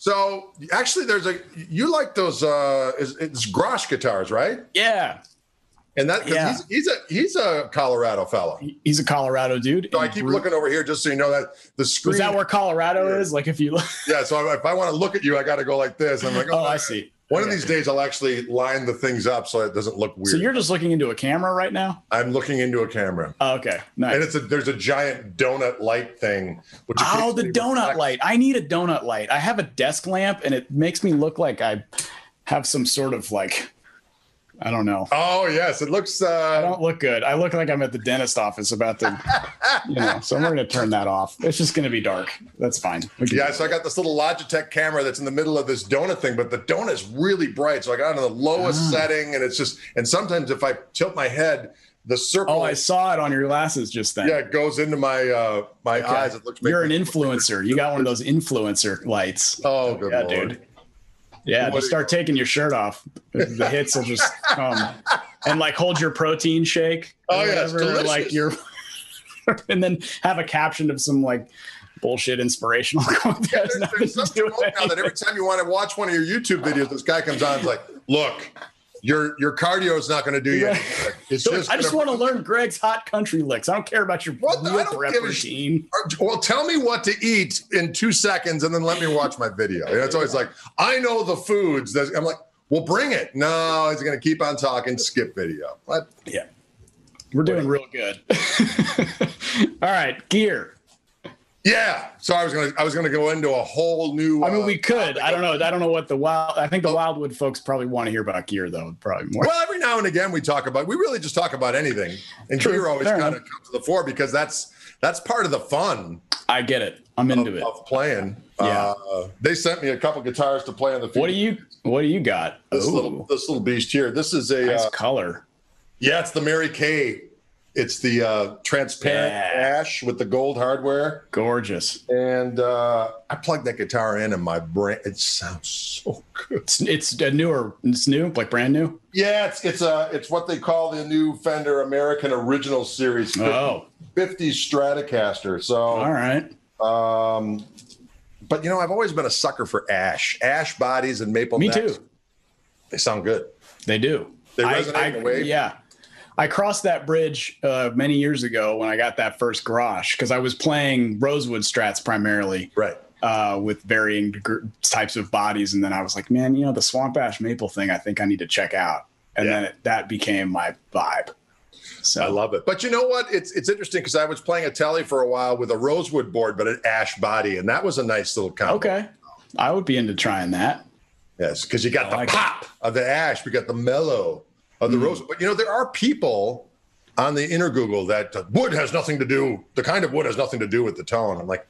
So actually, you like those it's Grosh guitars, right? Yeah. And that he's a Colorado fellow. He's a Colorado dude. So I keep looking over here just so you know that the screen. Is that where Colorado is? Like if you look. Yeah. So if I want to look at you, I got to go like this. I'm like, oh, I see. One of these days, I'll actually line the things up so it doesn't look weird. So you're just looking into a camera right now? I'm looking into a camera. Oh, okay, nice. And there's a giant donut light thing. Which the donut light. I need a donut light. I have a desk lamp, and it makes me look like I have some sort of like, I don't know. Oh, yes. It looks... I don't look good. I look like I'm at the dentist office about to, so we're going to turn that off. It's just going to be dark. That's fine. Yeah, so I got this little Logitech camera that's in the middle of this donut thing, but the donut is really bright. So I got it on the lowest setting, and it's just... And sometimes if I tilt my head, the circle... Oh, I saw it on your glasses just then. Yeah, it goes into my eyes. It looks... You're an influencer. You got one of those influencer lights. Oh, good Lord. Dude. Yeah, just start taking your shirt off. The hits will just come. And like hold your protein shake. Oh, yeah, it's delicious. Like and then have a caption of some like bullshit inspirational quote. Yeah, there's something now that every time you want to watch one of your YouTube videos, this guy comes on and is like, look, your cardio is not going to do you anything. It's just I just want to learn Greg's hot country licks. I don't care about your meal prep routine. Well, tell me what to eat in 2 seconds and then let me watch my video. It's always like, I know the foods. I'm like, well, bring it. No, he's going to keep on talking, skip video. What? Yeah. We're doing real good. All right, gear. Yeah, so I was gonna go into a whole new. I mean, we could. I don't know what I think the Wildwood folks probably want to hear about gear though. Probably more. Well, every now and again we really just talk about anything, and gear always kind of comes to the fore because that's part of the fun. I get it. I'm into it. Of playing. Yeah. They sent me a couple guitars to play on the field. What do you got? This little beast here. This is a nice color. Yeah, it's the Mary Kay. It's the transparent ash with the gold hardware. Gorgeous. And I plugged that guitar in and my brain, it sounds so good. It's new, like brand new? Yeah, it's what they call the new Fender American Original Series 50 Stratocaster. So all right. But I've always been a sucker for ash bodies and maple necks. Me too. They sound good. They do. They resonate in a way. Yeah. I crossed that bridge many years ago when I got that first Grosh because I was playing Rosewood Strats primarily, right? With varying types of bodies, and then I was like, man, the Swamp Ash Maple thing, I think I need to check out, and then that became my vibe. So I love it. But you know what? It's interesting because I was playing a Telly for a while with a Rosewood board, but an ash body, and that was a nice little combo. Okay, I would be into trying that. Yes, because you got the pop of the ash, we got the mellow of the rose. But there are people on the inner Google that the kind of wood has nothing to do with the tone. I'm like,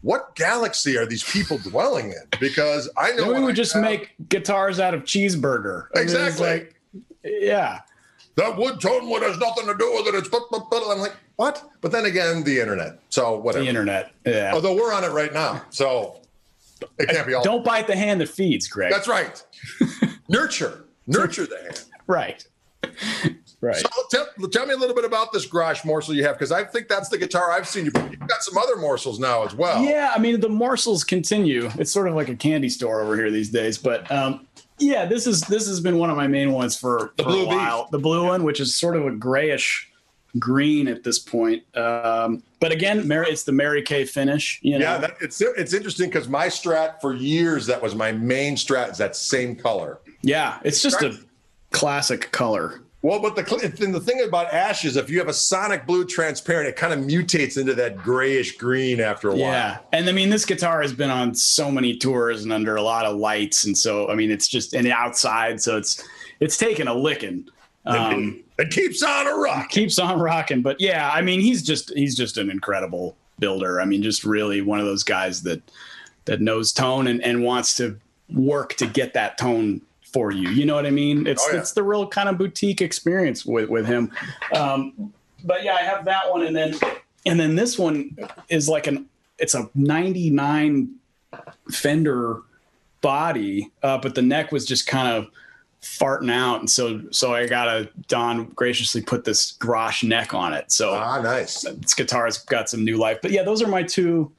what galaxy are these people dwelling in? Because I know we would just make guitars out of cheeseburger. Exactly. Yeah. That wood has nothing to do with it. It's I'm like, what? But then again, the internet. So whatever. The internet. Yeah. Although we're on it right now. So it can't be all. Don't bite the hand that feeds, Greg. That's right. Nurture the hand. Right. Right. So tell me a little bit about this Grosh morsel you have, because I think that's the guitar I've seen you play. You've got some other morsels now as well. Yeah, I mean, the morsels continue. It's sort of like a candy store over here these days. But this has been one of my main ones for a while. The blue one, which is sort of a grayish green at this point. But again, it's the Mary Kay finish. Yeah, it's interesting because my Strat for years, that was my main Strat, is that same color. Yeah, it's just a classic color. Well, but the thing about ash is if you have a sonic blue transparent, it kind of mutates into that grayish green after a while. Yeah. And I mean, this guitar has been on so many tours and under a lot of lights. And so, I mean, it's just and outside. So it's taken a licking. It keeps on rocking. But yeah, I mean, he's just an incredible builder. I mean, just really one of those guys that knows tone and wants to work to get that tone for you. You know what I mean? It's the real kind of boutique experience with him. But yeah, I have that one. And then this one is like it's a 99 Fender body, but the neck was just kind of farting out. And so I Don graciously put this Grosh neck on it. So nice. This guitar's got some new life, but yeah, those are the two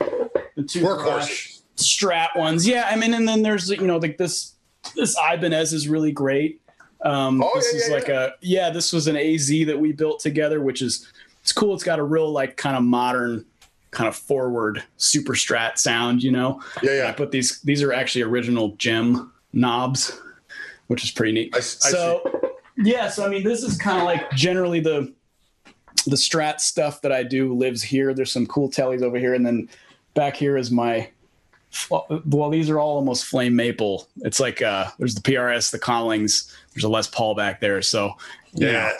workhorses. Strat ones. Yeah, I mean, and then there's, like this Ibanez is really great. This was an AZ that we built together, which is, it's cool. It's got a real like kind of modern, kind of forward super Strat sound, I put these are actually original gem knobs, which is pretty neat. So I mean, this is kind of like generally the Strat stuff that I do lives here. There's some cool tellies over here, and then back here is these are all almost flame maple. It's like there's the PRS, the Collings, there's a Les Paul back there. So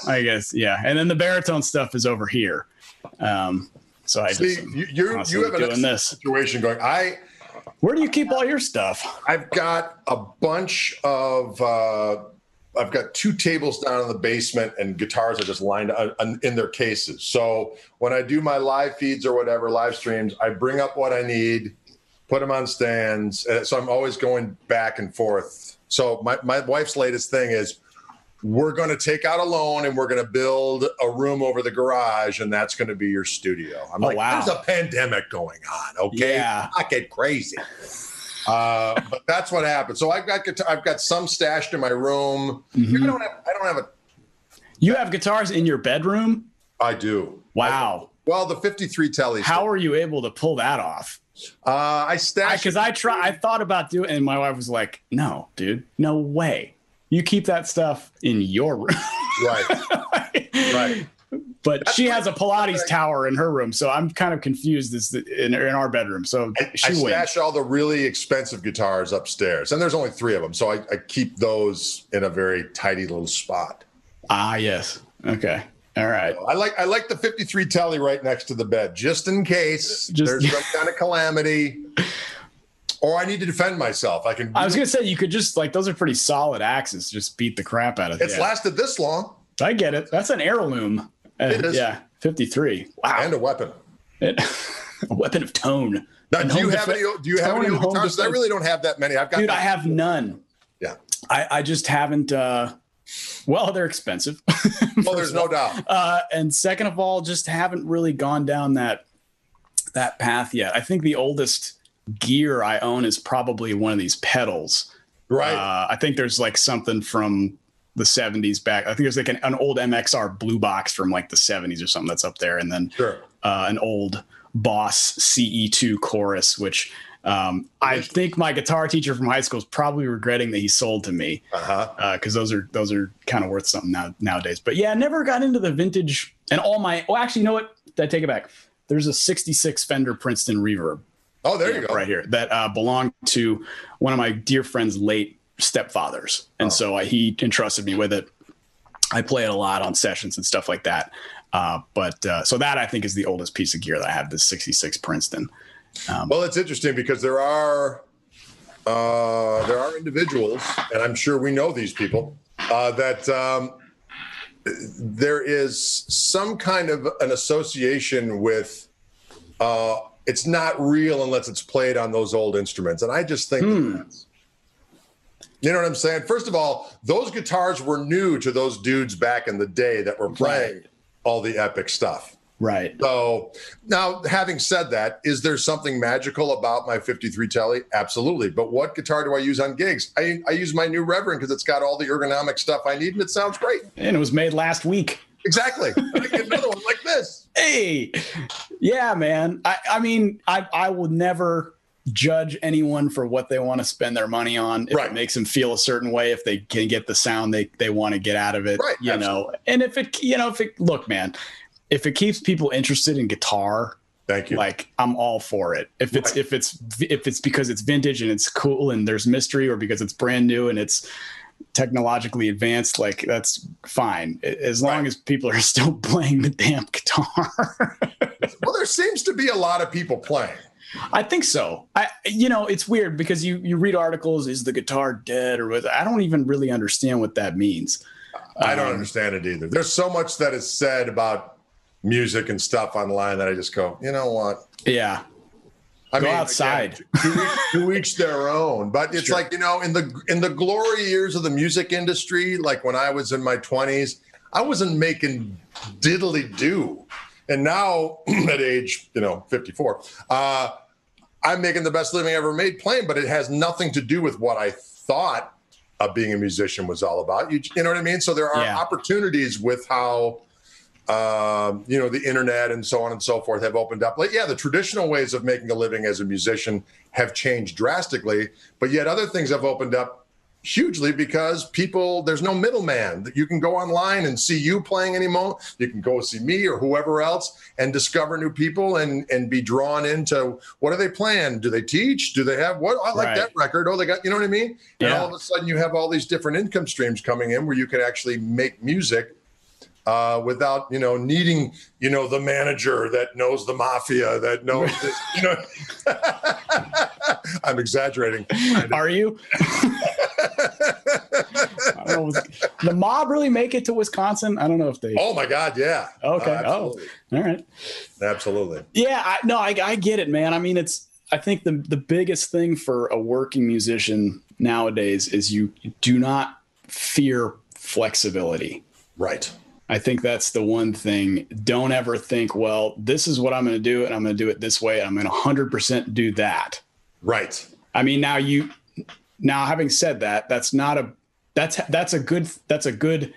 I guess and then the baritone stuff is over here. So I just you have a situation going. Where do you keep all your stuff? I've got a bunch of. I've got 2 tables down in the basement, and guitars are just lined up in their cases. So when I do my live feeds or whatever, live streams, I bring up what I need, put them on stands. So I'm always going back and forth. So my wife's latest thing is we're going to take out a loan and we're going to build a room over the garage, and that's going to be your studio. I'm like, wow. There's a pandemic going on. Okay. Yeah. Not get crazy. But that's what happened. So I've got some stashed in my room. Mm-hmm. I don't have You have guitars in your bedroom? I do. Wow. Well, the 53 Telly. How are you able to pull that off? I stashed because I thought about doing it, and my wife was like, "No, dude, no way. You keep that stuff in your room." Right. But she has a Pilates tower in her room, so I'm kind of confused in our bedroom. So I stash all the really expensive guitars upstairs, and there's only 3 of them, so I keep those in a very tidy little spot. Ah, yes. Okay. All right. I like the 53 Telly right next to the bed, just in case there's some kind of calamity, or I need to defend myself. I was gonna say you could just those are pretty solid axes. Just beat the crap out of it. It's lasted this long. I get it. That's an heirloom. It is. Yeah, 53. Wow. And a weapon. A weapon of tone. Now, do you have any old guitars? I really don't have that many. I have none. Yeah. I just haven't. Well, they're expensive. Well, there's no doubt. And second of all, just haven't really gone down that path yet. I think the oldest gear I own is probably one of these pedals. Right. I think there's something from the 70s back. I think there's an old MXR blue box from the 70s or something that's up there. And then an old Boss CE2 chorus, which I think my guitar teacher from high school is probably regretting that he sold to me. Because those are kind of worth something nowadays. But yeah, I never got into the vintage and actually, you know what? I take it back. There's a 66 Fender Princeton Reverb. Oh, there you go. Right here. That belonged to one of my dear friend's late stepfathers. And so he entrusted me with it. I play it a lot on sessions and stuff like that. So that I think is the oldest piece of gear that I have, this 66 Princeton. Well, it's interesting because there are individuals, and I'm sure we know these people, that there is some kind of an association with it's not real unless it's played on those old instruments. And I just think that's, you know what I'm saying? First of all, those guitars were new to those dudes back in the day that were playing all the epic stuff. Right. So now, having said that, is there something magical about my 53 Telly? Absolutely. But what guitar do I use on gigs? I use my new Reverb because it's got all the ergonomic stuff I need, and it sounds great. And it was made last week. Exactly. I get another one like this. Hey, yeah, man. I mean, I will never judge anyone for what they want to spend their money on. If it makes them feel a certain way, if they can get the sound they want to get out of it, you know. And if it, look, man, if it keeps people interested in guitar, thank you. I'm all for it. If it's because it's vintage and it's cool and there's mystery, or because it's brand new and it's technologically advanced, that's fine, as long as people are still playing the damn guitar. Well, there seems to be a lot of people playing. I think so. It's weird because you read articles, is the guitar dead, or I don't even really understand what that means. I don't understand it either. There's so much that is said about music and stuff online that I just go, you know what? Yeah. I mean, outside. Again, to each their own. But it's in the glory years of the music industry, like when I was in my 20s, I wasn't making diddly do. And now at age, 54, I'm making the best living I ever made playing, but it has nothing to do with what I thought being a musician was all about. You know what I mean? So there are opportunities with how, the internet and so on and so forth have opened up. Like, the traditional ways of making a living as a musician have changed drastically, but yet other things have opened up hugely because there's no middleman. You can go online and see you playing anymore. You can go see me or whoever else and discover new people and be drawn into what are they playing? Do they teach? Do they have what? I like that record. Oh, they got, you know what I mean? Yeah. And all of a sudden you have all these different income streams coming in where you can actually make music without, needing, the manager that knows the mafia, that knows this, I'm exaggerating. Are you? I don't know. The Mob really make it to Wisconsin? I don't know if they. Oh my God, yeah. Okay. All right. Absolutely. Yeah. I get it, man. I mean, I think the biggest thing for a working musician nowadays is you do not fear flexibility. Right. I think that's the one thing. Don't ever think, well, this is what I'm going to do, and I'm going to do it this way. And I'm going to 100% do that. Right. I mean, now having said that, that's a good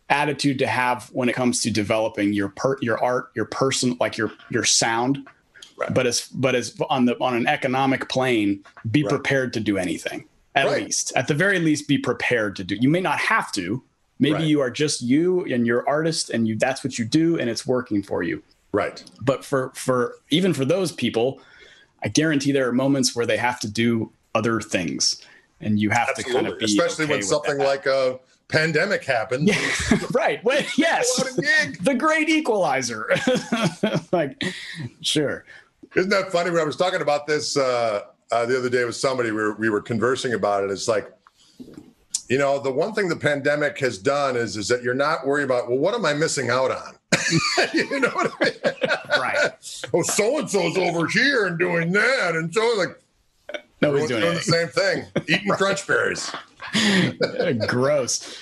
attitude to have when it comes to developing your art, your person, like your sound. Right. But as on an economic plane, be prepared to do anything. At the very least, be prepared to do. You may not have to. Maybe you are just you and you're artist and that's what you do and it's working for you. Right. But for even for those people, I guarantee there are moments where they have to do other things and you have to kind of be especially when something like a pandemic happened. Yeah. Right. Well, yes. The great equalizer. Like, sure. Isn't that funny? When I was talking about this the other day with somebody, we were conversing about it. It's like, the one thing the pandemic has done is that you're not worried about, well, what am I missing out on? You know what I mean? Right. Oh, so-and-so's over here and doing that. And so like, nobody's doing the same thing, eating crunch berries. Gross.